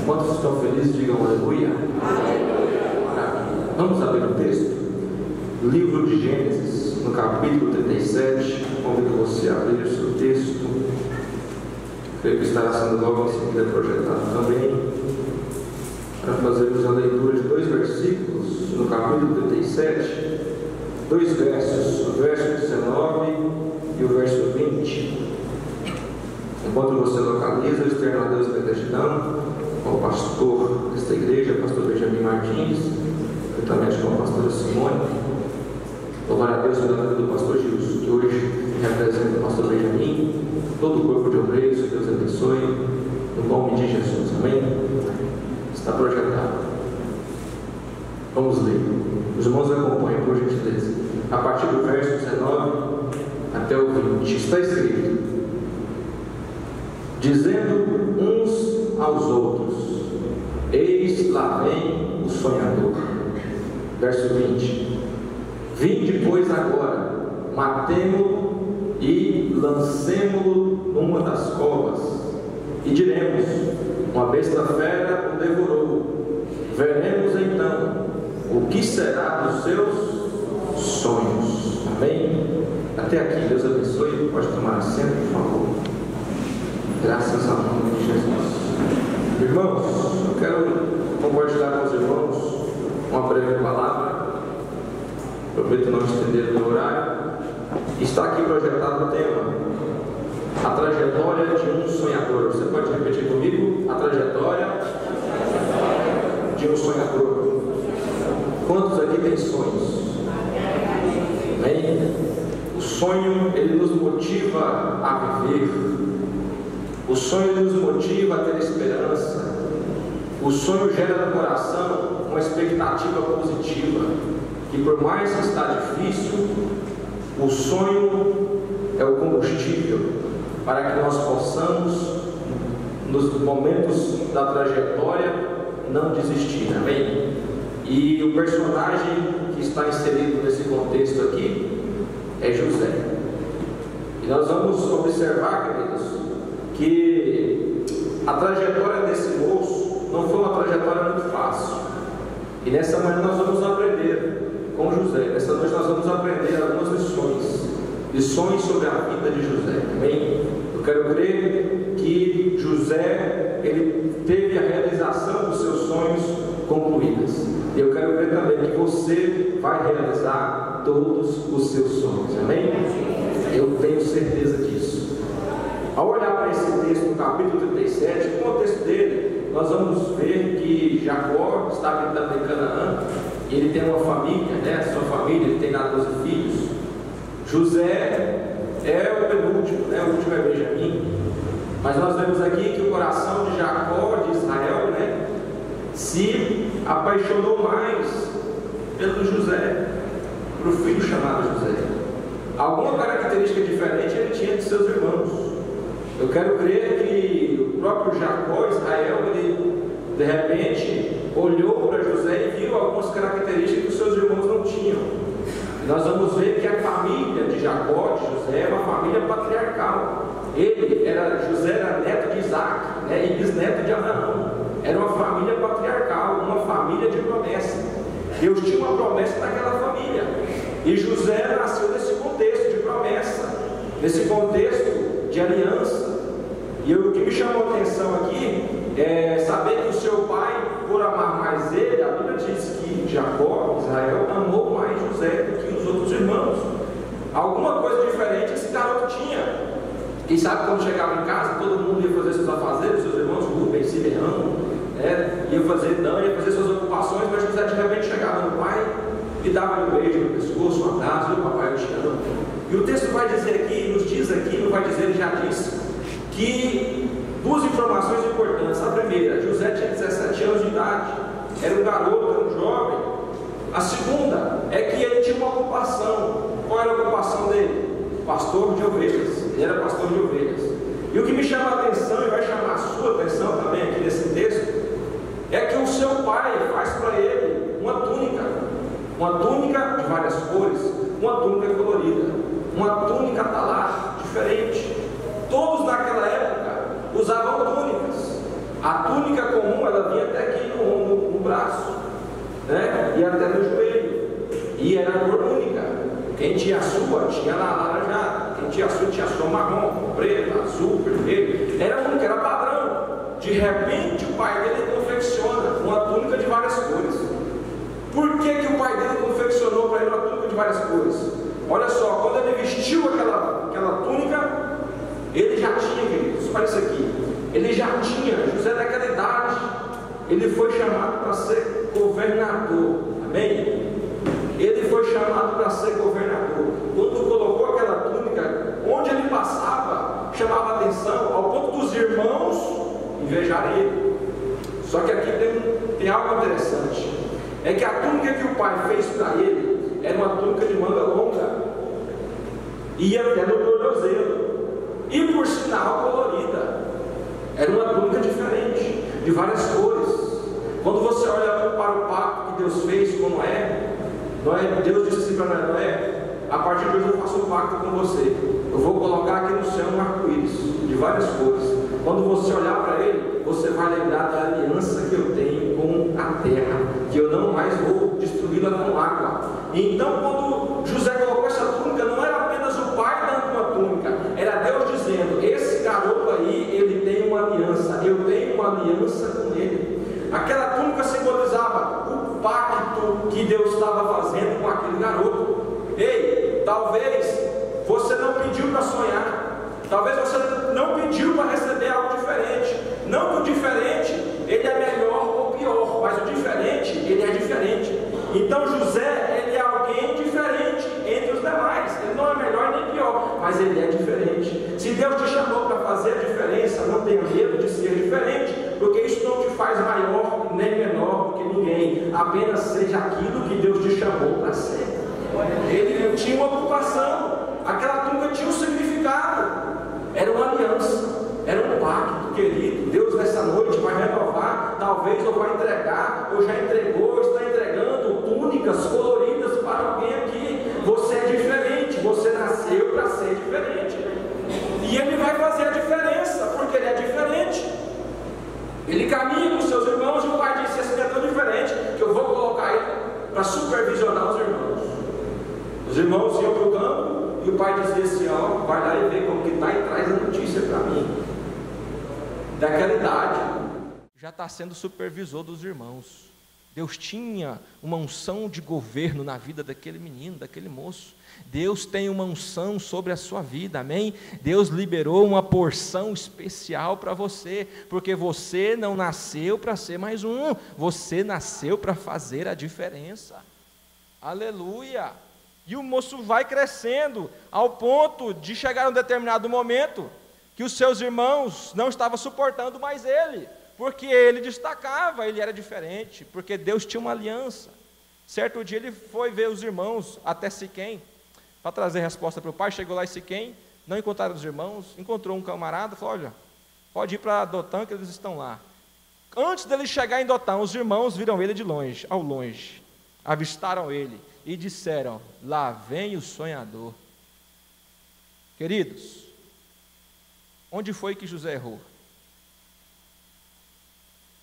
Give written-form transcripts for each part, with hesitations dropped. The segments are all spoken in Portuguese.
Quantos estão felizes, digam aleluia. Maravilha. Vamos abrir o texto? Livro de Gênesis, no capítulo 37. Convido você a abrir o seu texto. Creio que estará sendo logo em seguida projetado também, para fazermos a leitura de 2 versículos no capítulo 37, 2 versos, o verso 19 e o verso 20. Enquanto você localiza, eu externo a Deus minha gratidão ao pastor desta igreja, pastor Benjamin Martins, juntamente com a pastora Simone. Louvar a Deus pela vida do pastor Gilson, que hoje representa o pastor Benjamin, todo o corpo de obreiros, que Deus abençoe, no nome de Jesus, amém? Está projetado. Vamos ler. Os irmãos acompanhem, por gentileza. A partir do verso 19 até o 20, está escrito: dizendo uns aos outros: eis lá vem o sonhador. Verso 20: vinde, pois, agora, matemo-lo e lancemo-lo numa das covas, e diremos: uma besta fera o devorou. Veremos então o que será dos seus sonhos. Amém? Até aqui, Deus abençoe. Pode tomar assento, por favor. Graças ao nome de Jesus. Irmãos, eu quero compartilhar com os irmãos uma breve palavra. Prometo não estender o horário. Está aqui projetado o tema: a trajetória de um sonhador. Você pode repetir comigo? A trajetória de um sonhador. Quantos aqui têm sonhos? Amém? O sonho, ele nos motiva a viver. O sonho nos motiva a ter esperança. O sonho gera no coração uma expectativa positiva, que por mais que está difícil, o sonho é o combustível para que nós possamos, nos momentos da trajetória, não desistir, amém? E o personagem que está inserido nesse contexto aqui é José. E nós vamos observar, queridos, que a trajetória desse moço não foi uma trajetória muito fácil. E nessa manhã nós vamos aprender com José. Nessa noite nós vamos aprender algumas lições sobre a vida de José, amém? Eu quero crer que José, ele teve a realização dos seus sonhos concluídas. E eu quero crer também que você vai realizar todos os seus sonhos, amém? Eu tenho certeza disso. Ao olhar para esse texto no capítulo 37, o contexto dele, nós vamos ver que Jacó está habitando em Canaã. Ele tem uma família, né? Sua família, ele tem lá 12 filhos. José é o penúltimo, né? O último é Benjamim. Mas nós vemos aqui que o coração de Jacó, de Israel, né, se apaixonou mais pelo José, para o filho chamado José. Alguma característica diferente ele tinha de seus irmãos. Eu quero crer que o próprio Jacó, Israel, ele de repente olhou para José e viu algumas características que os seus irmãos não tinham. E nós vamos ver que a família de Jacó, de José, é uma família patriarcal. José era neto de Isaac, né, e bisneto de Abraão. Era uma família patriarcal, uma família de promessa. Deus tinha uma promessa naquela família. E José nasceu nesse contexto de promessa, nesse contexto de aliança. E o que me chamou a atenção aqui é saber que o seu pai, por amar mais ele, a Bíblia diz que Jacó, Israel, amou mais José do que os outros irmãos. Alguma coisa diferente esse garoto tinha. Quem sabe quando chegava em casa, todo mundo ia fazer seus afazeres, seus irmãos, Rubem, Simeão, né? Ia fazer suas ocupações, mas José de repente chegava no pai e dava um beijo no pescoço, um abraço: meu papai, eu te amo. E o texto vai dizer aqui, nos diz aqui, não vai dizer, ele já disse, que 2 informações importantes. A primeira: José tinha 17 anos de idade, era um garoto, era um jovem. A segunda é que ele tinha uma ocupação. Qual era a ocupação dele? Pastor de ovelhas. Ele era pastor de ovelhas. E o que me chama a atenção, e vai chamar a sua atenção também aqui nesse texto, é que o seu pai faz para ele uma túnica de várias cores, uma túnica colorida, uma túnica talar diferente. Todos naquela época usavam túnicas. A túnica comum, ela vinha até aqui no braço, né? E até no joelho. E era cor única. Quem tinha a sua, tinha na laranjada. Quem tinha a sua marrom, preto, azul, vermelho. Era única, era padrão. De repente, o pai dele confecciona uma túnica de várias cores. Por que o pai dele confeccionou para ele uma túnica de várias cores? Olha só, quando ele vestiu aquela túnica, ele já tinha, queridos, olha isso aqui. Ele já tinha, José daquela idade, ele foi chamado para ser governador. Amém? Ele foi chamado para ser governador. Quando colocou aquela túnica, onde ele passava, chamava atenção, ao ponto dos irmãos invejarem ele. Só que aqui tem algo interessante. É que a túnica que o pai fez para ele era uma túnica de manga longa, ia até no tornozelo, e por sinal colorida. Era uma túnica diferente, de várias cores. Quando você olha para o pacto que Deus fez com Noé, Deus disse assim para Noé: a partir de hoje eu faço um pacto com você. Eu vou colocar aqui no céu um arco-íris de várias cores. Quando você olhar para ele, você vai lembrar da aliança que eu tenho com a terra, que eu não mais vou destruí-la com água. Então, quando José colocou essa túnica, não era apenas o pai dando uma túnica, era Deus dizendo: esse garoto aí, ele tem uma aliança, eu tenho uma aliança com ele. Aquela túnica simbolizava o pacto que Deus estava fazendo com aquele garoto. Ei, talvez você não pediu para sonhar, talvez você não pediu para receber algo diferente. Não que o diferente ele é melhor ou pior, mas o diferente, ele é diferente. Então José, ele é alguém diferente entre os demais. Ele não é melhor nem pior, mas ele é diferente. Se Deus te chamou para fazer a diferença, não tenha medo de ser diferente, porque isso não te faz maior nem menor do que ninguém. Apenas seja aquilo que Deus te chamou para ser. Ele tinha uma ocupação. Aquela túnica tinha um significado. Era uma aliança, era um pacto, querido. Deus nessa noite vai renovar, talvez, ou vai entregar, ou já entregou, está entregando túnicas coloridas para alguém aqui. Você é diferente, você nasceu para ser diferente. E ele vai fazer a diferença, porque ele é diferente. Ele caminha com seus irmãos e o pai disse: esse é tão diferente que eu vou colocar ele para supervisionar os irmãos. Os irmãos iam para o campo e o pai dizia assim: ó, vai lá e vê como que está e traz a notícia para mim. Daquela idade, já está sendo supervisor dos irmãos. Deus tinha uma unção de governo na vida daquele menino, daquele moço. Deus tem uma unção sobre a sua vida, amém? Deus liberou uma porção especial para você, porque você não nasceu para ser mais um, você nasceu para fazer a diferença. Aleluia! E o moço vai crescendo, ao ponto de chegar a um determinado momento, que os seus irmãos não estavam suportando mais ele, porque ele destacava, ele era diferente, porque Deus tinha uma aliança. Certo dia ele foi ver os irmãos até Siquém, para trazer resposta para o pai. Chegou lá em Siquém, não encontraram os irmãos, encontrou um camarada, falou: olha, pode ir para Dotã que eles estão lá. Antes dele chegar em Dotã, os irmãos viram ele de longe, ao longe, avistaram ele e disseram: lá vem o sonhador. Queridos, onde foi que José errou?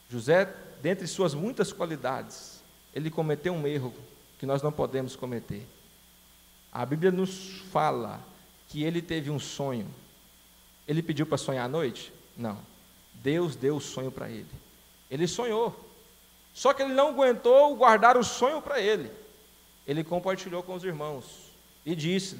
José, dentre suas muitas qualidades, ele cometeu um erro que nós não podemos cometer. A Bíblia nos fala que ele teve um sonho. Ele pediu para sonhar à noite? Não. Deus deu o sonho para ele. Ele sonhou. Só que ele não aguentou guardar o sonho para ele. Ele compartilhou com os irmãos e disse,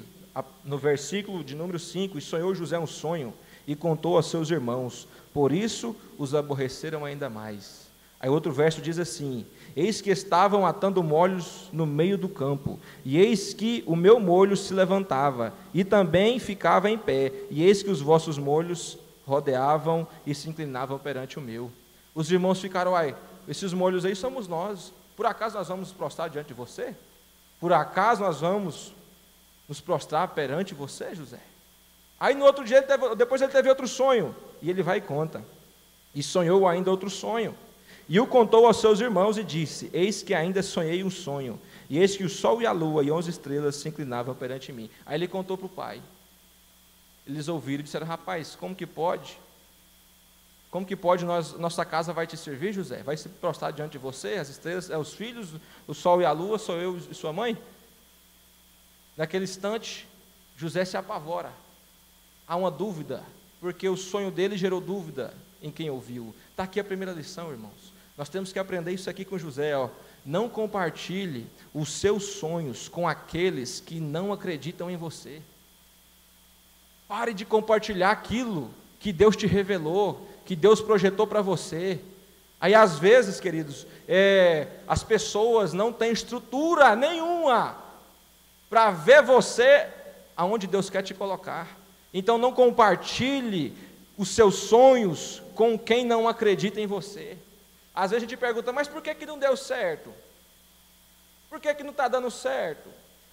no versículo de número 5, e sonhou José um sonho e contou aos seus irmãos, por isso os aborreceram ainda mais. Aí outro verso diz assim: eis que estavam atando molhos no meio do campo, e eis que o meu molho se levantava, e também ficava em pé, e eis que os vossos molhos rodeavam e se inclinavam perante o meu. Os irmãos ficaram: ai, esses molhos aí somos nós, por acaso nós vamos nos prostrar diante de você? Por acaso nós vamos nos prostrar perante você, José? Aí no outro dia, depois ele teve outro sonho, e ele vai e conta, e sonhou ainda outro sonho, e o contou aos seus irmãos e disse: eis que ainda sonhei um sonho, e eis que o sol e a lua e 11 estrelas se inclinavam perante mim. Aí ele contou para o pai. Eles ouviram e disseram: rapaz, como que pode? Como que pode, nossa casa vai te servir, José? Vai se prostrar diante de você, as estrelas, os filhos, o sol e a lua, sou eu e sua mãe? Naquele instante, José se apavora. Há uma dúvida, porque o sonho dele gerou dúvida em quem ouviu. Está aqui a primeira lição, irmãos. Nós temos que aprender isso aqui com José, ó. Não compartilhe os seus sonhos com aqueles que não acreditam em você. Pare de compartilhar aquilo que Deus te revelou, que Deus projetou para você. Aí às vezes, queridos, as pessoas não têm estrutura nenhuma para ver você aonde Deus quer te colocar. Então não compartilhe os seus sonhos com quem não acredita em você. Às vezes a gente pergunta, mas por que não deu certo? Por que não está dando certo?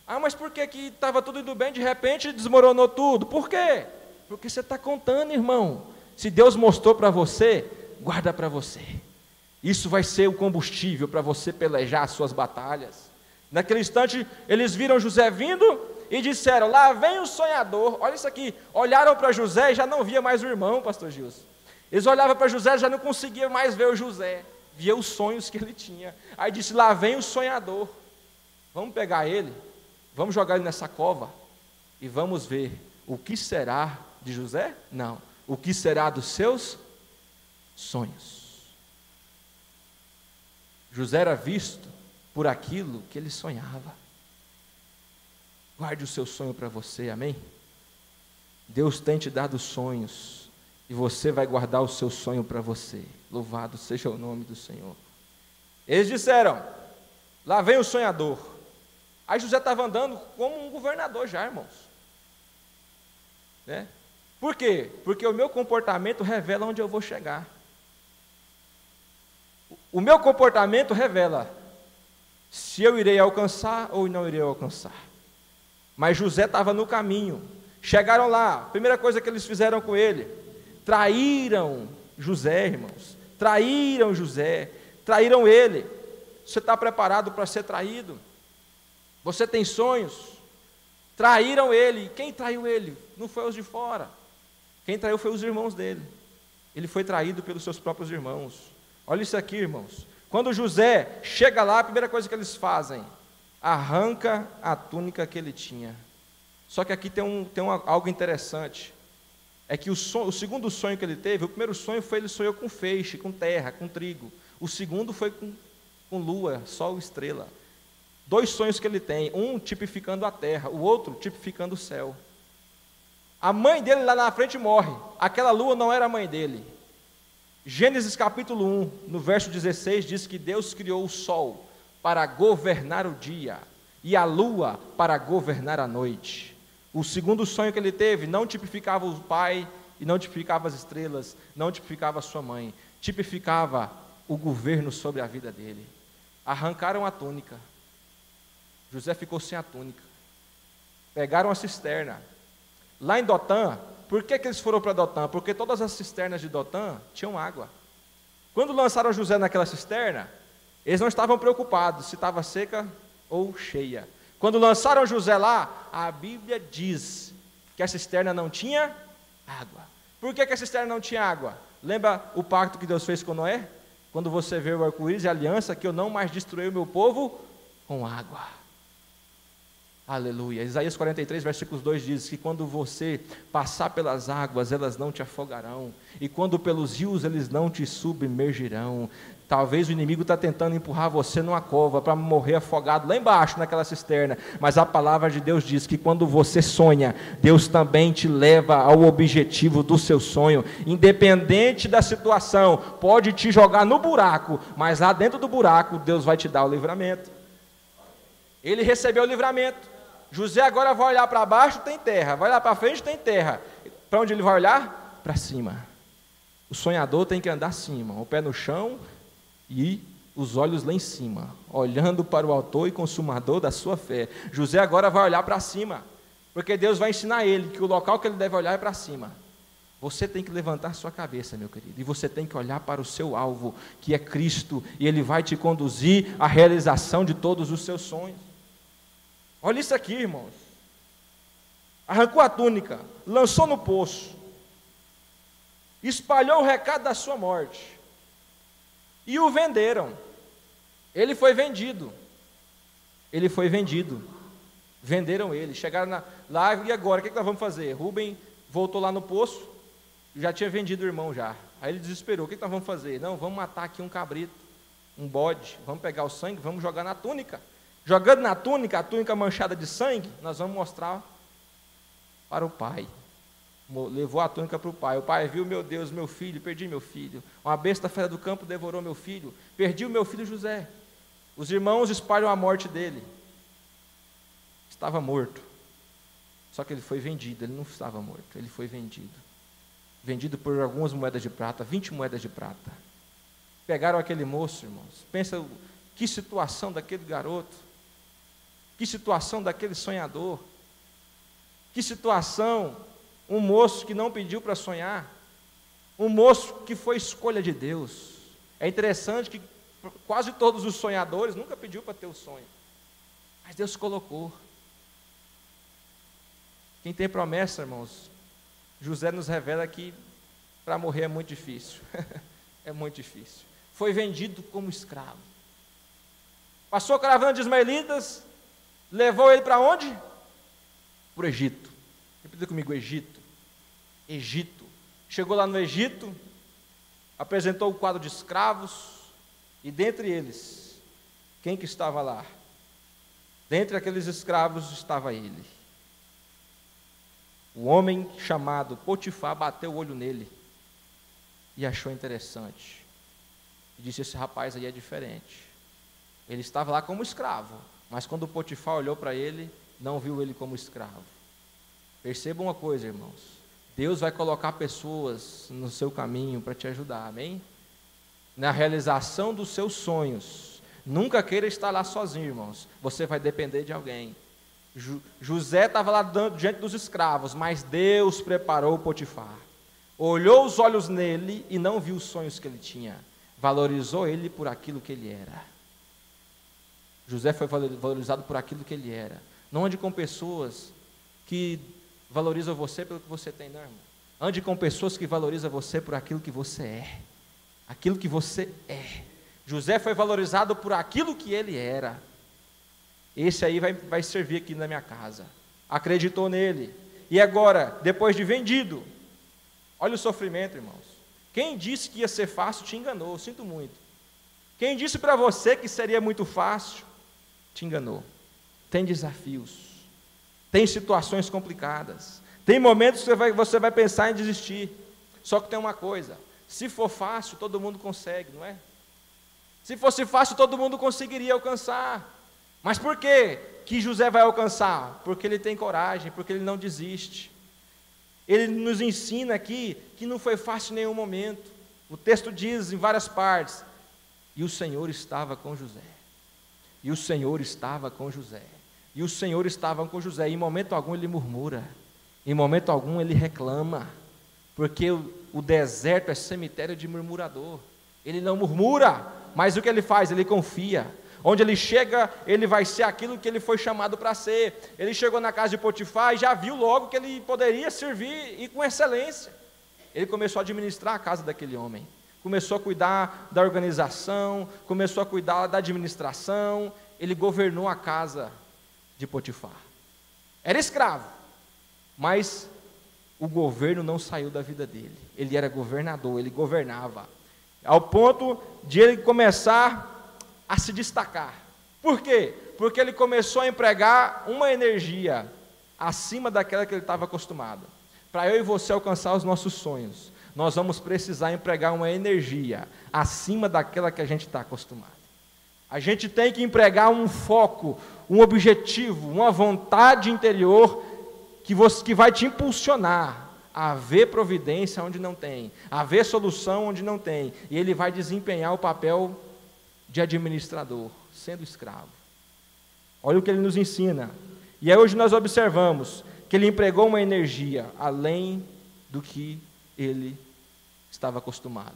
Ah, mas por que estava tudo indo bem, de repente desmoronou tudo? Por quê? Porque você está contando, irmão. Se Deus mostrou para você, guarda para você. Isso vai ser o combustível para você pelejar as suas batalhas. Naquele instante, eles viram José vindo e disseram, lá vem o sonhador. Olha isso aqui, olharam para José e já não via mais o irmão, pastor Gilson. Eles olhavam para José e já não conseguiam mais ver o José, via os sonhos que ele tinha. Aí disse, lá vem o sonhador. Vamos pegar ele, vamos jogar ele nessa cova e vamos ver o que será de José? Não, o que será dos seus sonhos. José era visto por aquilo que ele sonhava. Guarde o seu sonho para você, amém? Deus tem te dado sonhos e você vai guardar o seu sonho para você. Louvado seja o nome do Senhor. Eles disseram, lá vem o sonhador. Aí José estava andando como um governador já, irmãos. Né? Por quê? Porque o meu comportamento revela onde eu vou chegar. O meu comportamento revela se eu irei alcançar ou não irei alcançar. Mas José estava no caminho. Chegaram lá, a primeira coisa que eles fizeram com ele, traíram José, irmãos. Traíram José, traíram ele. Você está preparado para ser traído? Você tem sonhos? Traíram ele. Quem traiu ele? Não foi os de fora. Quem traiu foi os irmãos dele. Ele foi traído pelos seus próprios irmãos. Olha isso aqui, irmãos. Quando José chega lá, a primeira coisa que eles fazem, arranca a túnica que ele tinha. Só que aqui tem algo interessante. É que o segundo sonho que ele teve, o primeiro sonho foi, ele sonhou com feixe, com terra, com trigo. O segundo foi com lua, sol e estrela. 2 sonhos que ele tem, um tipificando a terra, o outro tipificando o céu. A mãe dele lá na frente morre, aquela lua não era a mãe dele. Gênesis capítulo 1, no verso 16, diz que Deus criou o sol para governar o dia e a lua para governar a noite. O segundo sonho que ele teve não tipificava o pai e não tipificava as estrelas, não tipificava a sua mãe, tipificava o governo sobre a vida dele. Arrancaram a túnica. José ficou sem a túnica. Pegaram a cisterna. Lá em Dotã, por que eles foram para Dotã? Porque todas as cisternas de Dotã tinham água. Quando lançaram José naquela cisterna, eles não estavam preocupados se estava seca ou cheia. Quando lançaram José lá, a Bíblia diz que a cisterna não tinha água. Por que a cisterna não tinha água? Lembra o pacto que Deus fez com Noé? Quando você vê o arco-íris e a aliança, que eu não mais destruí o meu povo com água. Aleluia. Isaías 43, versículos 2 diz que quando você passar pelas águas, elas não te afogarão, e quando pelos rios, eles não te submergirão. Talvez o inimigo está tentando empurrar você numa cova para morrer afogado lá embaixo naquela cisterna, mas a palavra de Deus diz que quando você sonha, Deus também te leva ao objetivo do seu sonho, independente da situação. Pode te jogar no buraco, mas lá dentro do buraco, Deus vai te dar o livramento. Ele recebeu o livramento. José agora vai olhar para baixo, tem terra. Vai olhar para frente, tem terra. Para onde ele vai olhar? Para cima. O sonhador tem que andar acima, o pé no chão e os olhos lá em cima, olhando para o autor e consumador da sua fé. José agora vai olhar para cima, porque Deus vai ensinar ele que o local que ele deve olhar é para cima. Você tem que levantar sua cabeça, meu querido, e você tem que olhar para o seu alvo, que é Cristo, e Ele vai te conduzir à realização de todos os seus sonhos. Olha isso aqui, irmãos. Arrancou a túnica, lançou no poço. espalhou o recado da sua morte, e o venderam. Ele foi vendido. Venderam ele. Chegaram lá, e agora, o que nós vamos fazer? Rubem voltou lá no poço, já tinha vendido o irmão já. Aí ele desesperou, o que nós vamos fazer? Não, vamos matar aqui um cabrito, um bode, vamos pegar o sangue, vamos jogar na túnica. Jogando na túnica, a túnica manchada de sangue, nós vamos mostrar para o pai. Levou a túnica para o pai. O pai viu, meu Deus, meu filho, perdi meu filho. Uma besta fera do campo devorou meu filho. Perdi o meu filho José. Os irmãos espalham a morte dele. Estava morto. Só que ele foi vendido, ele não estava morto, ele foi vendido. Vendido por algumas moedas de prata, 20 moedas de prata. Pegaram aquele moço, irmãos. Pensa que situação daquele garoto. Que situação daquele sonhador. Que situação, um moço que não pediu para sonhar. Um moço que foi escolha de Deus. É interessante que quase todos os sonhadores nunca pediu para ter o sonho. Mas Deus colocou. Quem tem promessa, irmãos, José nos revela que para morrer é muito difícil. É muito difícil. Foi vendido como escravo. Passou a caravana de ismaelitas, levou ele para onde? Para o Egito. Repita comigo, Egito. Egito. Chegou lá no Egito, apresentou o quadro de escravos, e dentre eles, quem que estava lá? Dentre aqueles escravos estava ele. O homem chamado Potifar bateu o olho nele e achou interessante. E disse, esse rapaz aí é diferente. Ele estava lá como escravo, mas quando o Potifar olhou para ele, não viu ele como escravo. Perceba uma coisa, irmãos. Deus vai colocar pessoas no seu caminho para te ajudar, amém? Na realização dos seus sonhos. Nunca queira estar lá sozinho, irmãos. Você vai depender de alguém. José estava lá diante dos escravos, mas Deus preparou o Potifar. Olhou os olhos nele e não viu os sonhos que ele tinha. Valorizou ele por aquilo que ele era. José foi valorizado por aquilo que ele era. Não ande com pessoas que valorizam você pelo que você tem, não, irmão. Ande com pessoas que valorizam você por aquilo que você é. Aquilo que você é. José foi valorizado por aquilo que ele era. Esse aí vai servir aqui na minha casa. Acreditou nele. E agora, depois de vendido, olha o sofrimento, irmãos. Quem disse que ia ser fácil te enganou, eu sinto muito. Quem disse para você que seria muito fácil, te enganou. Tem desafios, tem situações complicadas, tem momentos que você vai pensar em desistir. Só que tem uma coisa, se for fácil, todo mundo consegue, não é? Se fosse fácil, todo mundo conseguiria alcançar. Mas por que José vai alcançar? Porque ele tem coragem, porque ele não desiste. Ele nos ensina aqui que não foi fácil em nenhum momento. O texto diz em várias partes, e o Senhor estava com José. E o Senhor estava com José. E o Senhor estava com José. E em momento algum ele murmura. Em momento algum ele reclama. Porque o deserto é cemitério de murmurador. Ele não murmura, mas o que ele faz? Ele confia. Onde ele chega, ele vai ser aquilo que ele foi chamado para ser. Ele chegou na casa de Potifar e já viu logo que ele poderia servir e com excelência. Ele começou a administrar a casa daquele homem. Começou a cuidar da organização, começou a cuidar da administração. Ele governou a casa de Potifar. Era escravo, mas o governo não saiu da vida dele. Ele era governador, ele governava. Ao ponto de ele começar a se destacar. Por quê? Porque ele começou a empregar uma energia acima daquela que ele estava acostumado. Para eu e você alcançar os nossos sonhos, nós vamos precisar empregar uma energia acima daquela que a gente está acostumado. A gente tem que empregar um foco, um objetivo, uma vontade interior que vai te impulsionar a ver providência onde não tem, a ver solução onde não tem, e ele vai desempenhar o papel de administrador, sendo escravo. Olha o que ele nos ensina. E aí hoje nós observamos que ele empregou uma energia além do que ele estava acostumado.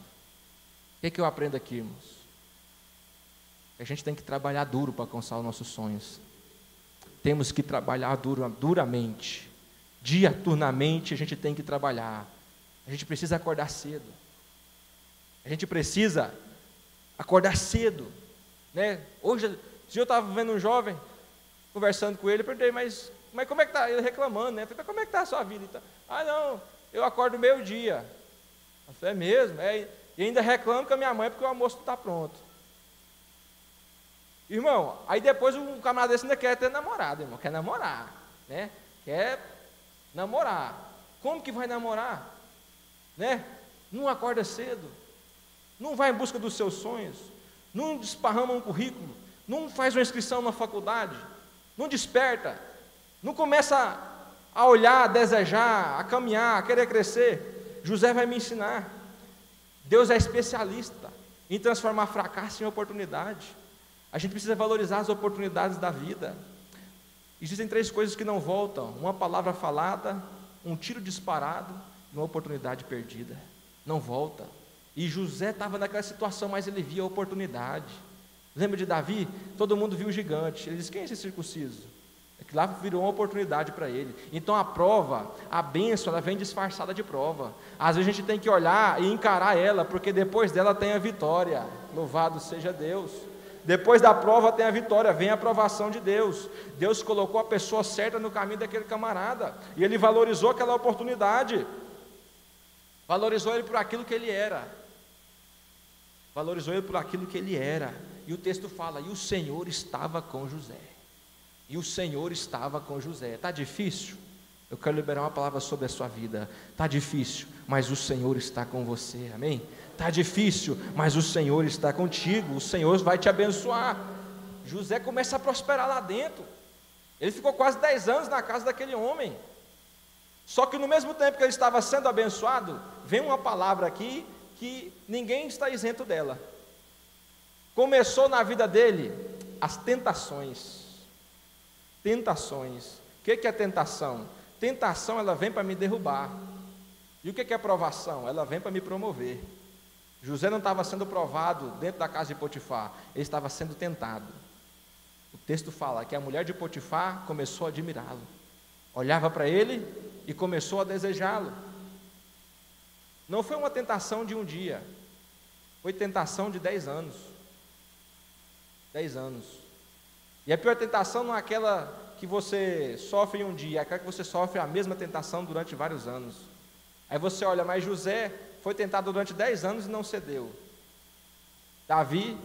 O que eu aprendo aqui, irmãos? A gente tem que trabalhar duro para alcançar os nossos sonhos. Temos que trabalhar duramente. Diuturnamente a gente tem que trabalhar. A gente precisa acordar cedo. A gente precisa acordar cedo, né? Hoje eu estava vendo um jovem, conversando com ele, perguntei, mas como é que está? Ele reclamando, né? Falei, como é que está a sua vida? Então, não, eu acordo meio-dia. Eu falei, é mesmo? E ainda reclamo com a minha mãe porque o almoço não está pronto. Irmão, aí depois um camarada desse ainda quer ter namorado, irmão, quer namorar, né? Quer namorar. Como que vai namorar? Né? Não acorda cedo, não vai em busca dos seus sonhos, não desparrama um currículo, não faz uma inscrição na faculdade, não desperta, não começa a olhar, a desejar, a caminhar, a querer crescer. José vai me ensinar. Deus é especialista em transformar fracasso em oportunidade. A gente precisa valorizar as oportunidades da vida. Existem 3 coisas que não voltam: uma palavra falada, um tiro disparado e uma oportunidade perdida. Não volta. E José estava naquela situação, mas ele via a oportunidade. Lembra de Davi? Todo mundo viu o gigante. Ele disse, quem é esse circunciso? É que lá virou uma oportunidade para ele. Então a prova, a bênção, ela vem disfarçada de prova. Às vezes a gente tem que olhar e encarar ela, porque depois dela tem a vitória. Louvado seja Deus. Depois da prova tem a vitória, vem a aprovação de Deus. Deus colocou a pessoa certa no caminho daquele camarada, e ele valorizou aquela oportunidade. Valorizou ele por aquilo que ele era. Valorizou ele por aquilo que ele era. E o texto fala, e o Senhor estava com José. E o Senhor estava com José. Está difícil? Eu quero liberar uma palavra sobre a sua vida. Está difícil, mas o Senhor está com você, amém? Está difícil, mas o Senhor está contigo. O Senhor vai te abençoar. José começa a prosperar lá dentro. Ele ficou quase 10 anos na casa daquele homem. Só que no mesmo tempo que ele estava sendo abençoado, vem uma palavra aqui que ninguém está isento dela. Começou na vida dele as tentações. Tentações. O que é tentação? Tentação, ela vem para me derrubar. E o que é provação? Ela vem para me promover. José não estava sendo provado dentro da casa de Potifar, ele estava sendo tentado. O texto fala que a mulher de Potifar começou a admirá-lo, olhava para ele e começou a desejá-lo. Não foi uma tentação de um dia, foi tentação de 10 anos. 10 anos. E a pior tentação não é aquela que você sofre em um dia, é aquela que você sofre a mesma tentação durante vários anos. Aí você olha, mas José foi tentado durante 10 anos e não cedeu. Davi,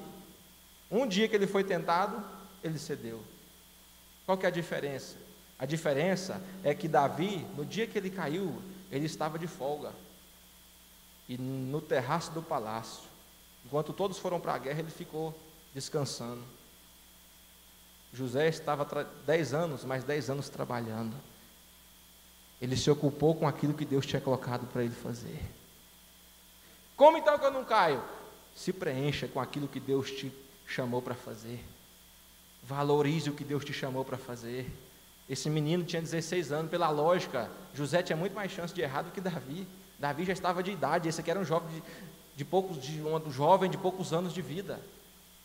um dia que ele foi tentado, ele cedeu. Qual que é a diferença? A diferença é que Davi, no dia que ele caiu, ele estava de folga. E no terraço do palácio, enquanto todos foram para a guerra, ele ficou descansando. José estava 10 anos, mais 10 anos trabalhando. Ele se ocupou com aquilo que Deus tinha colocado para ele fazer. Como então que eu não caio? Se preencha com aquilo que Deus te chamou para fazer. Valorize o que Deus te chamou para fazer. Esse menino tinha 16 anos, pela lógica, José tinha muito mais chance de errar do que Davi. Davi já estava de idade, esse aqui era um jovem um jovem de poucos anos de vida.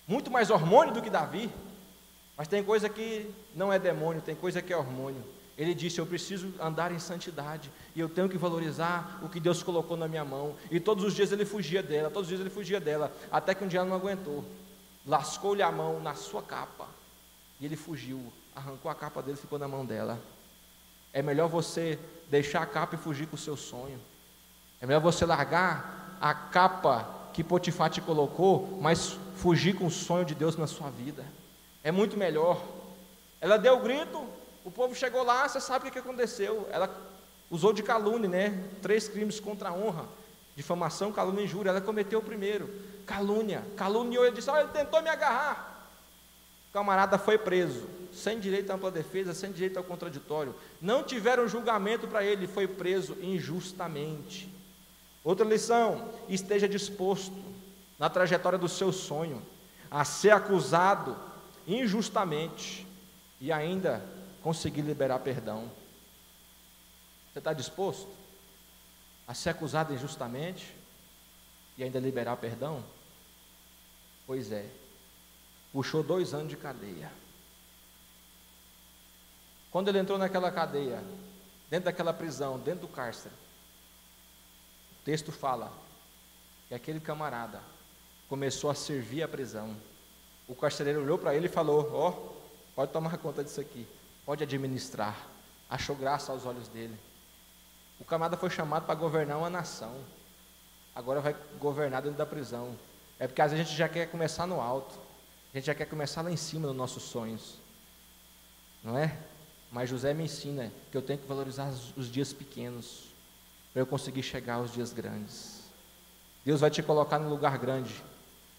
Muito mais hormônio do que Davi. Mas tem coisa que não é demônio, tem coisa que é hormônio. Ele disse, eu preciso andar em santidade, e eu tenho que valorizar o que Deus colocou na minha mão. E todos os dias ele fugia dela, até que um dia ela não aguentou. Lascou-lhe a mão na sua capa, e ele fugiu, arrancou a capa dele e ficou na mão dela. É melhor você deixar a capa e fugir com o seu sonho. É melhor você largar a capa que Potifar te colocou, mas fugir com o sonho de Deus na sua vida. É muito melhor. Ela deu o grito, o povo chegou lá, você sabe o que aconteceu. Ela usou de calúnia, né? 3 crimes contra a honra: difamação, calúnia e injúria. Ela cometeu o primeiro, calúnia. Caluniou, ele disse, ele tentou me agarrar. O camarada foi preso, sem direito à ampla defesa, sem direito ao contraditório. Não tiveram julgamento para ele, foi preso injustamente. Outra lição: esteja disposto, na trajetória do seu sonho, a ser acusado injustamente e ainda conseguir liberar perdão. Você está disposto a ser acusado injustamente e ainda liberar perdão? Pois é, puxou 2 anos de cadeia. Quando ele entrou naquela cadeia, dentro daquela prisão, dentro do cárcere, texto fala que aquele camarada começou a servir a prisão. O carcereiro olhou para ele e falou: ó, pode tomar conta disso aqui, pode administrar. Achou graça aos olhos dele. O camarada foi chamado para governar uma nação, agora vai governar dentro da prisão. É porque às vezes a gente já quer começar no alto, a gente já quer começar lá em cima dos nossos sonhos, não é? Mas José me ensina que eu tenho que valorizar os dias pequenos, para eu conseguir chegar aos dias grandes. Deus vai te colocar num lugar grande,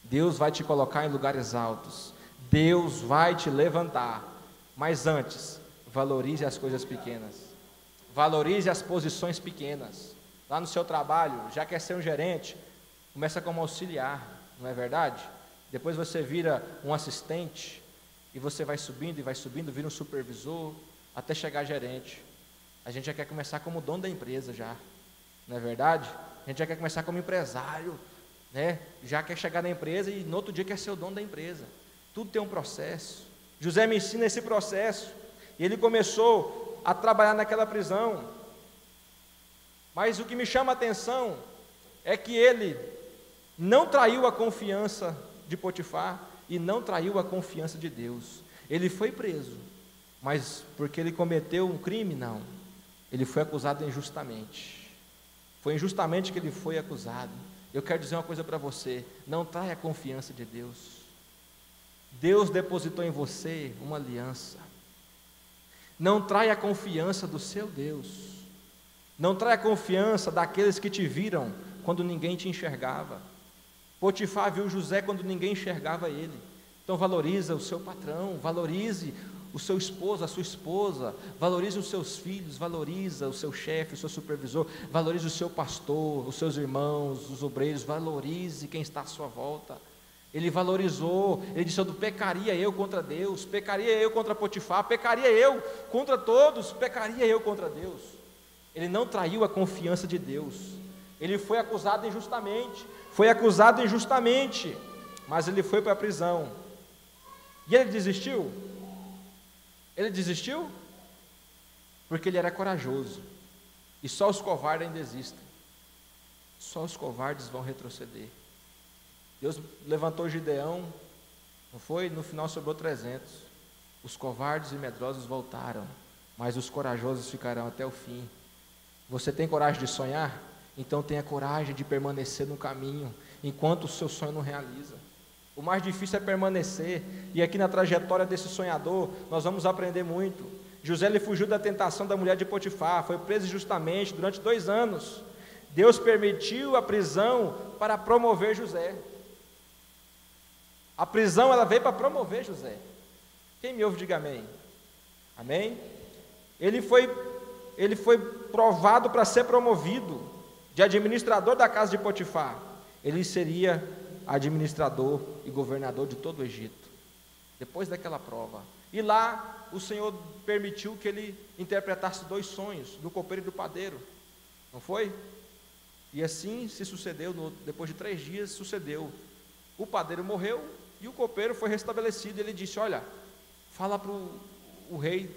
Deus vai te colocar em lugares altos, Deus vai te levantar, mas antes, valorize as coisas pequenas, valorize as posições pequenas. Lá no seu trabalho, já quer ser um gerente, começa como auxiliar, não é verdade? Depois você vira um assistente, e você vai subindo, vira um supervisor, até chegar gerente. A gente já quer começar como dono da empresa já, não é verdade? A gente já quer começar como empresário, né? Já quer chegar na empresa e no outro dia quer ser o dono da empresa. Tudo tem um processo. José me ensina esse processo, e ele começou a trabalhar naquela prisão. Mas o que me chama a atenção é que ele não traiu a confiança de Potifar e não traiu a confiança de Deus. Ele foi preso, mas porque ele cometeu um crime? Não. Ele foi acusado injustamente. Foi injustamente que ele foi acusado. Eu quero dizer uma coisa para você: não traia a confiança de Deus. Deus depositou em você uma aliança. Não traia a confiança do seu Deus. Não traia a confiança daqueles que te viram quando ninguém te enxergava. Potifar viu José quando ninguém enxergava ele. Então valoriza o seu patrão, valorize o seu esposo, a sua esposa, valorize os seus filhos, valoriza o seu chefe, o seu supervisor, valorize o seu pastor, os seus irmãos, os obreiros, valorize quem está à sua volta. Ele valorizou, ele disse: pecaria eu contra Deus, pecaria eu contra Potifar, pecaria eu contra todos, pecaria eu contra Deus. Ele não traiu a confiança de Deus. Ele foi acusado injustamente, mas ele foi para a prisão. E ele desistiu? Ele desistiu? Porque ele era corajoso. E só os covardes ainda existem. Só os covardes vão retroceder. Deus levantou Gideão, não foi? No final sobrou 300. Os covardes e medrosos voltaram, mas os corajosos ficarão até o fim. Você tem coragem de sonhar? Então tenha coragem de permanecer no caminho, enquanto o seu sonho não realiza. O mais difícil é permanecer, e aqui na trajetória desse sonhador, nós vamos aprender muito. José ele fugiu da tentação da mulher de Potifar, foi preso injustamente durante 2 anos. Deus permitiu a prisão para promover José. A prisão ela veio para promover José. Quem me ouve, diga amém. Amém? Ele foi provado para ser promovido de administrador da casa de Potifar. Ele seria administrador e governador de todo o Egito, depois daquela prova. E lá o Senhor permitiu que ele interpretasse 2 sonhos, do copeiro e do padeiro, não foi? E assim se sucedeu, depois de 3 dias sucedeu. O padeiro morreu e o copeiro foi restabelecido. Ele disse: olha, fala para o rei,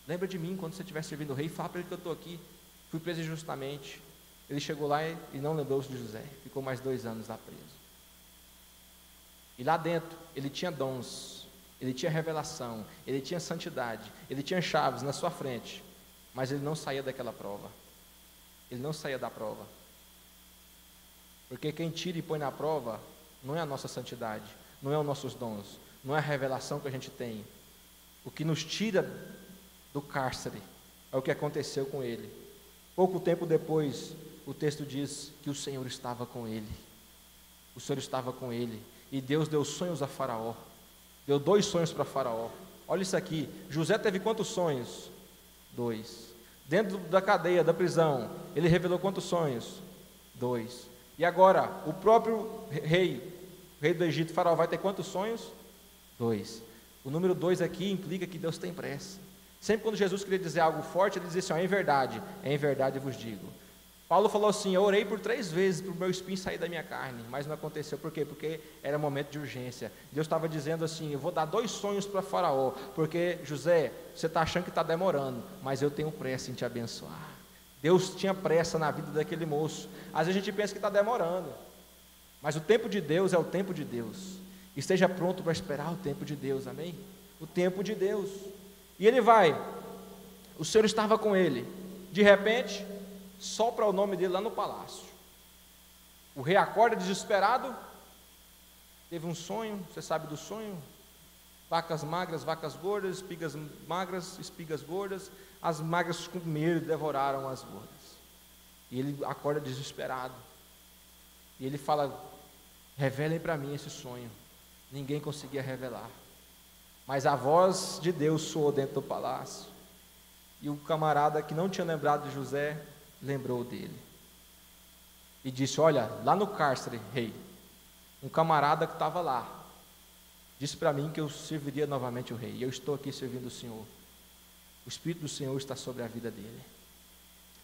lembra de mim quando você estiver servindo o rei, fala para ele que eu estou aqui, fui preso injustamente. Ele chegou lá e não lembrou-se de José, ficou mais 2 anos lá preso. E lá dentro, ele tinha dons, ele tinha revelação, ele tinha santidade, ele tinha chaves na sua frente, mas ele não saía daquela prova, ele não saía da prova, porque quem tira e põe na prova, não é a nossa santidade, não é os nossos dons, não é a revelação que a gente tem. O que nos tira do cárcere é o que aconteceu com ele. Pouco tempo depois, o texto diz que o Senhor estava com ele, o Senhor estava com ele, e Deus deu sonhos a Faraó, deu 2 sonhos para Faraó. Olha isso aqui, José teve quantos sonhos? 2. Dentro da cadeia, da prisão, ele revelou quantos sonhos? 2. E agora, o próprio rei do Egito, Faraó, vai ter quantos sonhos? 2. O número 2 aqui implica que Deus tem pressa. Sempre quando Jesus queria dizer algo forte, ele dizia assim: em verdade vos digo. Paulo falou assim: eu orei por 3 vezes para o meu espinho sair da minha carne, mas não aconteceu. Por quê? Porque era momento de urgência. Deus estava dizendo assim: eu vou dar 2 sonhos para Faraó, porque José, você está achando que está demorando, mas eu tenho pressa em te abençoar. Deus tinha pressa na vida daquele moço. Às vezes a gente pensa que está demorando, mas o tempo de Deus é o tempo de Deus. Esteja pronto para esperar o tempo de Deus, amém? O tempo de Deus. E ele vai, o Senhor estava com ele, de repente, sopra o nome dele lá no palácio. O rei acorda desesperado, teve um sonho, você sabe do sonho? Vacas magras, vacas gordas, espigas magras, espigas gordas, as magras com medo devoraram as gordas. E ele acorda desesperado, e ele fala: revelem para mim esse sonho. Ninguém conseguia revelar, mas a voz de Deus soou dentro do palácio, e o camarada que não tinha lembrado de José, lembrou dele, e disse: olha, lá no cárcere, rei, um camarada que estava lá, disse para mim que eu serviria novamente o rei, e eu estou aqui servindo o Senhor, o Espírito do Senhor está sobre a vida dele.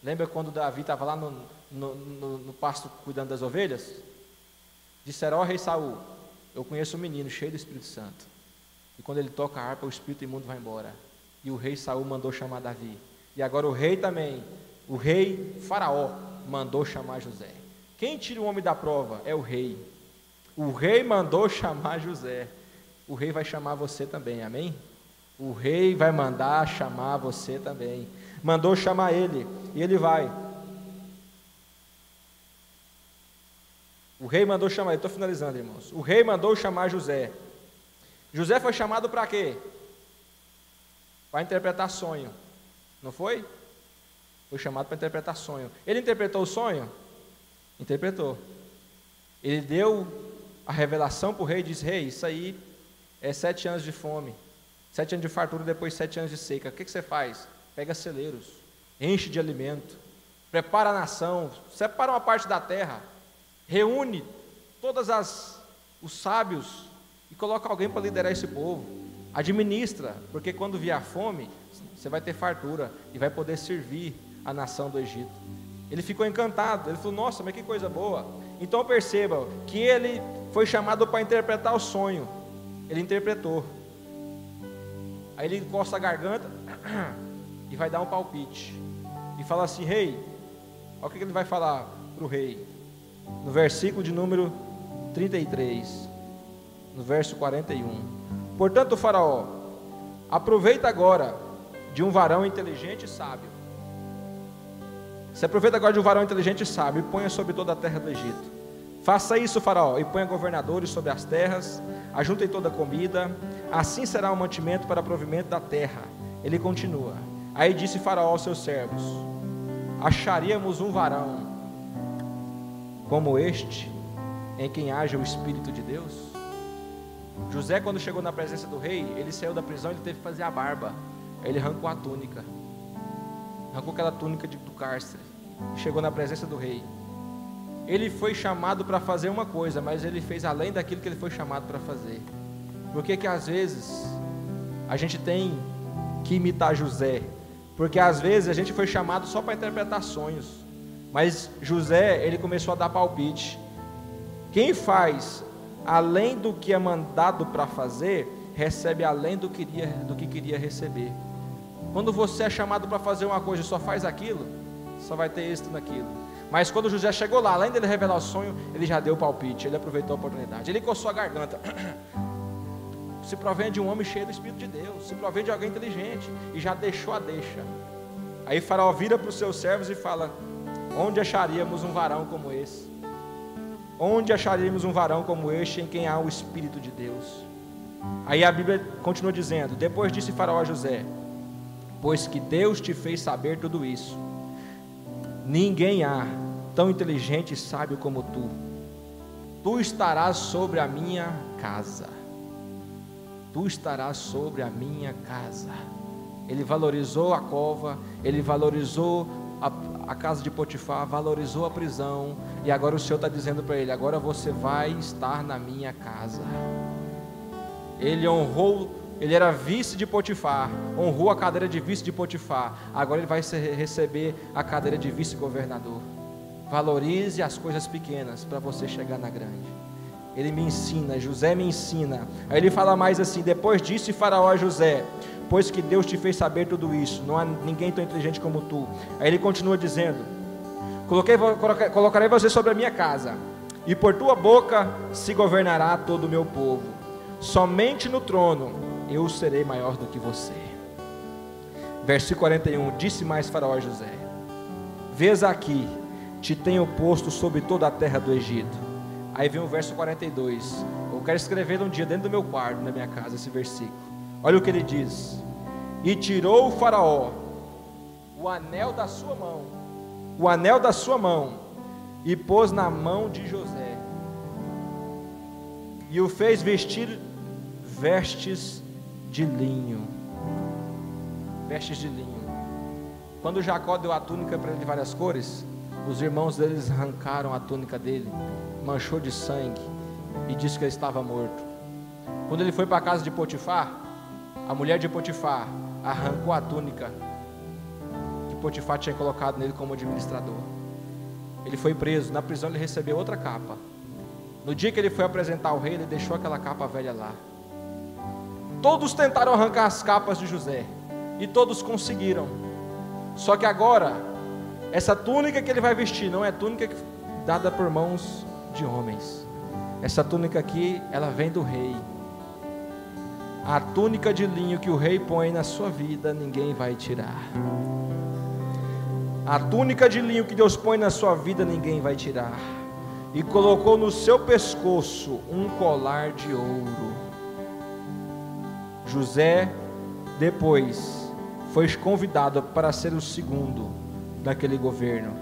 Lembra quando Davi estava lá no pasto cuidando das ovelhas? Disseram: ó rei Saul, eu conheço um menino cheio do Espírito Santo, e quando ele toca a harpa, o espírito imundo vai embora. E o rei Saul mandou chamar Davi, e agora o rei também, o rei Faraó, mandou chamar José. Quem tira o homem da prova é o rei. O rei mandou chamar José. O rei vai chamar você também, amém? O rei vai mandar chamar você também. Mandou chamar ele, e ele vai. O rei mandou chamar, estou finalizando, irmãos. O rei mandou chamar José. José foi chamado para quê? Para interpretar sonho, não foi? Foi chamado para interpretar sonho. Ele interpretou o sonho? Interpretou. Ele deu a revelação para o rei e disse: rei, isso aí é 7 anos de fome, 7 anos de fartura, depois 7 anos de seca. O que você faz? Pega celeiros, enche de alimento, prepara a nação, separa uma parte da terra, reúne todos os sábios e coloca alguém para liderar esse povo. Administra, porque quando vier a fome, você vai ter fartura e vai poder servir a nação do Egito. Ele ficou encantado, ele falou: nossa, mas que coisa boa. Então perceba que ele foi chamado para interpretar o sonho. Ele interpretou. Aí ele encosta a garganta e vai dar um palpite e fala assim: rei, olha o que ele vai falar para o rei, no versículo de número 33, no verso 41. Portanto, Faraó, aproveita agora de um varão inteligente e sábio. Se aproveita agora de um varão inteligente e sábio e ponha sobre toda a terra do Egito. Faça isso, Faraó, e ponha governadores sobre as terras, ajuntem toda a comida, assim será o mantimento para provimento da terra. Ele continua. Aí disse Faraó aos seus servos: acharíamos um varão como este, em quem haja o Espírito de Deus? José, quando chegou na presença do rei, ele saiu da prisão, ele teve que fazer a barba. Aí ele arrancou a túnica, arrancou aquela túnica do cárcere, chegou na presença do rei. Ele foi chamado para fazer uma coisa, mas ele fez além daquilo que ele foi chamado para fazer. Por que às vezes a gente tem que imitar José? Porque às vezes a gente foi chamado só para interpretar sonhos, mas José, ele começou a dar palpite. Quem faz além do que é mandado para fazer, recebe além do que queria receber. Quando você é chamado para fazer uma coisa e só faz aquilo, só vai ter êxito naquilo. Mas quando José chegou lá, além dele revelar o sonho, ele já deu o palpite, ele aproveitou a oportunidade, ele coçou a garganta. Se provém de um homem cheio do Espírito de Deus, se provém de alguém inteligente, e já deixou a deixa. Aí Faraó vira para os seus servos e fala: onde acharíamos um varão como esse? Onde acharíamos um varão como este em quem há o Espírito de Deus? Aí a Bíblia continua dizendo: depois disse Faraó a José: pois que Deus te fez saber tudo isso, ninguém há tão inteligente e sábio como tu. Tu estarás sobre a minha casa. Tu estarás sobre a minha casa. Ele valorizou a cova, ele valorizou a casa de Potifar, valorizou a prisão, e agora o Senhor está dizendo para ele: agora você vai estar na minha casa. Ele honrou, ele era vice de Potifar, honrou a cadeira de vice de Potifar, agora ele vai receber a cadeira de vice-governador. Valorize as coisas pequenas para você chegar na grande. Ele me ensina, José me ensina. Aí ele fala mais assim: depois disse Faraó a José: pois que Deus te fez saber tudo isso. Não há ninguém tão inteligente como tu. Aí ele continua dizendo: colocarei você sobre a minha casa, e por tua boca se governará todo o meu povo. Somente no trono eu serei maior do que você. Versículo 41, disse mais Faraó a José: vês aqui, te tenho posto sobre toda a terra do Egito. Aí vem o verso 42, eu quero escrever um dia dentro do meu quarto, na minha casa, esse versículo. Olha o que ele diz: e tirou o Faraó o anel da sua mão, e pôs na mão de José, e o fez vestir vestes de linho. Vestes de linho. Quando Jacó deu a túnica para ele de várias cores, os irmãos deles arrancaram a túnica dele, manchou de sangue, e disse que ele estava morto. Quando ele foi para a casa de Potifar, a mulher de Potifar arrancou a túnica que Potifar tinha colocado nele como administrador. Ele foi preso, na prisão ele recebeu outra capa. No dia que ele foi apresentar ao rei, ele deixou aquela capa velha lá. Todos tentaram arrancar as capas de José, e todos conseguiram. Só que agora, essa túnica que ele vai vestir não é túnica dada por mãos de homens. Essa túnica aqui, ela vem do rei. A túnica de linho que o rei põe na sua vida, ninguém vai tirar. A túnica de linho que Deus põe na sua vida, ninguém vai tirar. E colocou no seu pescoço um colar de ouro. José, depois, foi convidado para ser o segundo daquele governo.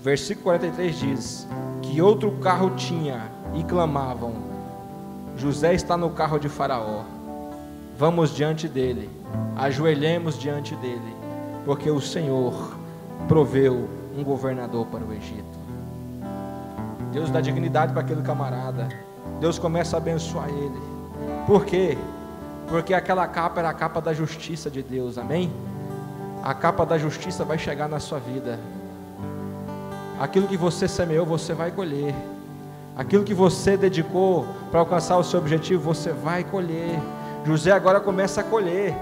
Versículo 43 diz que outro carro tinha e clamavam: José está no carro de Faraó, vamos diante dele, ajoelhemos diante dele, porque o Senhor proveu um governador para o Egito. Deus dá dignidade para aquele camarada. Deus começa a abençoar ele. Por quê? Porque aquela capa era a capa da justiça de Deus, amém? A capa da justiça vai chegar na sua vida. Aquilo que você semeou, você vai colher. Aquilo que você dedicou para alcançar o seu objetivo, você vai colher. José agora começa a colher.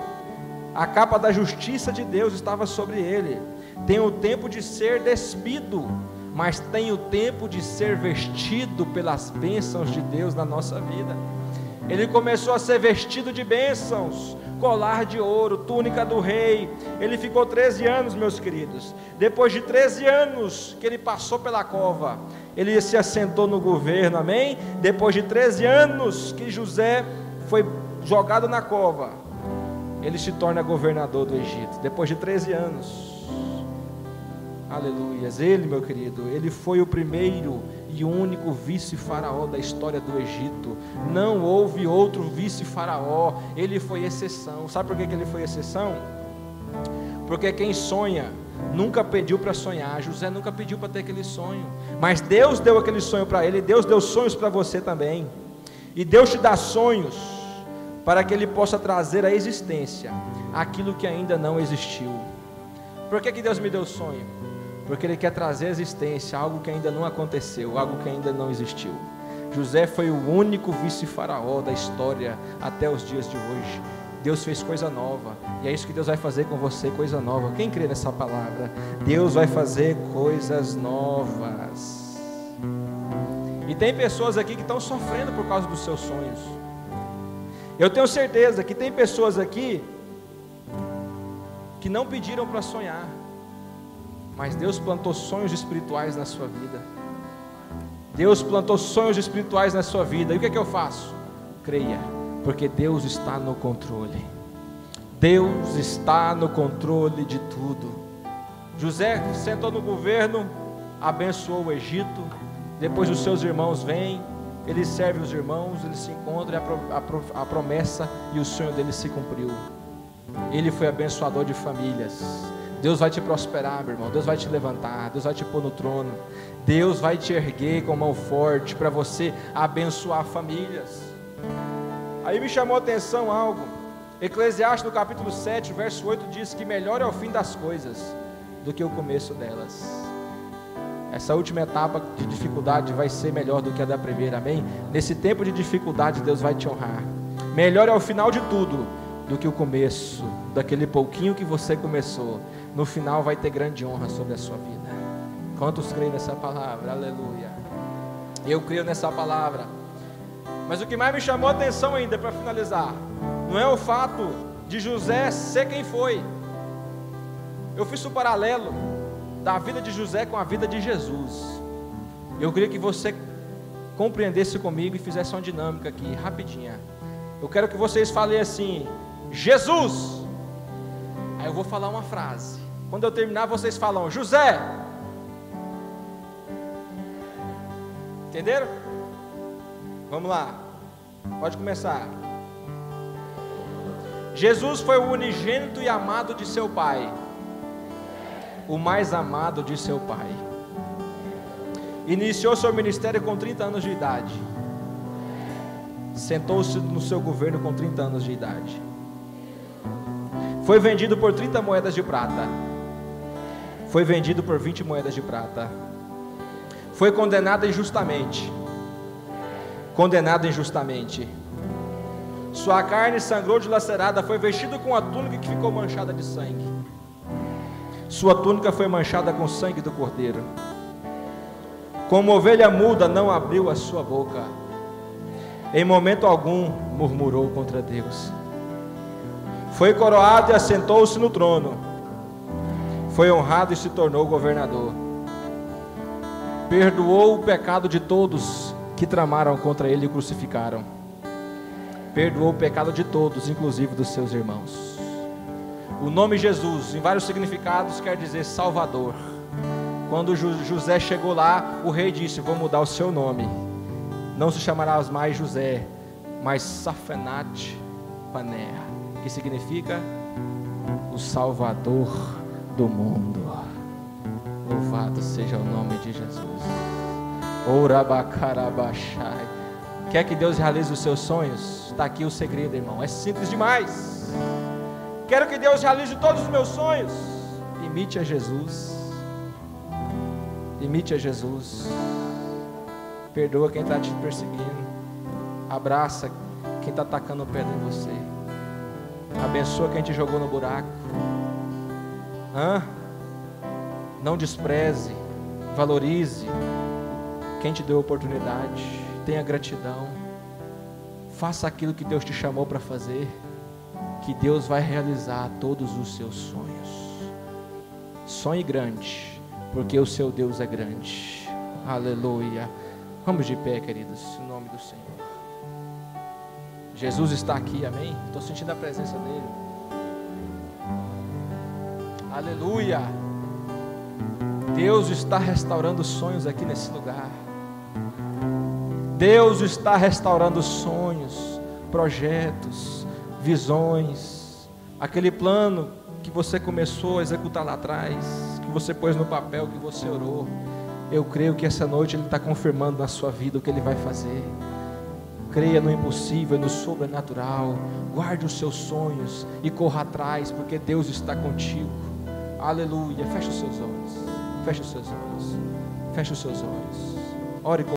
A capa da justiça de Deus estava sobre ele. Tem o tempo de ser despido, mas tem o tempo de ser vestido pelas bênçãos de Deus na nossa vida. Ele começou a ser vestido de bênçãos, colar de ouro, túnica do rei. Ele ficou 13 anos, meus queridos. Depois de 13 anos que ele passou pela cova, ele se assentou no governo, amém? Depois de 13 anos que José foi jogado na cova, ele se torna governador do Egito. Depois de 13 anos. Aleluias. Ele, meu querido, ele foi o primeiro e único vice-faraó da história do Egito. Não houve outro vice-faraó. Ele foi exceção. Sabe por que ele foi exceção? Porque quem sonha nunca pediu para sonhar. José nunca pediu para ter aquele sonho, mas Deus deu aquele sonho para ele. Deus deu sonhos para você também. E Deus te dá sonhos para que Ele possa trazer à existência aquilo que ainda não existiu. Por que Deus me deu sonho? Porque Ele quer trazer à existência algo que ainda não aconteceu, algo que ainda não existiu. José foi o único vice-faraó da história até os dias de hoje. Deus fez coisa nova, e é isso que Deus vai fazer com você, coisa nova. Quem crê nessa palavra? Deus vai fazer coisas novas. E tem pessoas aqui que estão sofrendo por causa dos seus sonhos. Eu tenho certeza que tem pessoas aqui que não pediram para sonhar, mas Deus plantou sonhos espirituais na sua vida. Deus plantou sonhos espirituais na sua vida. E o que é que eu faço? Creia, porque Deus está no controle. Deus está no controle de tudo. José sentou no governo, abençoou o Egito. Depois os seus irmãos vêm, ele serve os irmãos, eles se encontram, e a promessa e o sonho dele se cumpriu. Ele foi abençoador de famílias. Deus vai te prosperar, meu irmão. Deus vai te levantar, Deus vai te pôr no trono. Deus vai te erguer com mão forte para você abençoar famílias. Aí me chamou a atenção algo. Eclesiastes no capítulo 7, verso 8 diz que melhor é o fim das coisas do que o começo delas. Essa última etapa de dificuldade vai ser melhor do que a da primeira, amém? Nesse tempo de dificuldade Deus vai te honrar. Melhor é o final de tudo do que o começo, daquele pouquinho que você começou. No final vai ter grande honra sobre a sua vida. Quantos creem nessa palavra? Aleluia. Eu creio nessa palavra. Mas o que mais me chamou a atenção ainda, para finalizar, não é o fato de José ser quem foi. Eu fiz o paralelo da vida de José com a vida de Jesus. Eu queria que você compreendesse comigo e fizesse uma dinâmica aqui, rapidinha. Eu quero que vocês falem assim: Jesus. Aí eu vou falar uma frase. Quando eu terminar, vocês falam José. Entenderam? Vamos lá. Pode começar. Jesus foi o unigênito e amado de seu Pai, o mais amado de seu Pai. Iniciou seu ministério com 30 anos de idade. Sentou-se no seu governo com 30 anos de idade. Foi vendido por 30 moedas de prata. Foi vendido por 20 moedas de prata. Foi condenado injustamente. Condenado injustamente. Sua carne sangrou dilacerada. Foi vestido com a túnica que ficou manchada de sangue. Sua túnica foi manchada com sangue do cordeiro. Como ovelha muda, não abriu a sua boca. Em momento algum murmurou contra Deus. Foi coroado e assentou-se no trono. Foi honrado e se tornou governador. Perdoou o pecado de todos que tramaram contra ele e crucificaram. Perdoou o pecado de todos, inclusive dos seus irmãos. O nome Jesus, em vários significados, quer dizer Salvador. Quando José chegou lá, o rei disse: vou mudar o seu nome. Não se chamarás mais José, mas Safenat Paneah, que significa o Salvador do mundo. Louvado seja o nome de Jesus. Orabacarabachai. Quer que Deus realize os seus sonhos? Está aqui o segredo, irmão. É simples demais. Quero que Deus realize todos os meus sonhos. Imite a Jesus. Imite a Jesus. Perdoa quem está te perseguindo. Abraça quem está tacando pedra em você. Abençoa quem te jogou no buraco. Não despreze. Valorize quem te deu oportunidade. Tenha gratidão. Faça aquilo que Deus te chamou para fazer, que Deus vai realizar todos os seus sonhos. Sonhe grande, porque o seu Deus é grande. Aleluia. Vamos de pé, queridos, em nome do Senhor. Jesus está aqui, amém? Estou sentindo a presença dele. Aleluia. Deus está restaurando sonhos aqui nesse lugar. Deus está restaurando sonhos, projetos, visões. Aquele plano que você começou a executar lá atrás, que você pôs no papel, que você orou. Eu creio que essa noite Ele está confirmando na sua vida o que Ele vai fazer. Creia no impossível, no sobrenatural. Guarde os seus sonhos e corra atrás, porque Deus está contigo. Aleluia. Feche os seus olhos. Feche os seus olhos. Feche os seus olhos. Ore com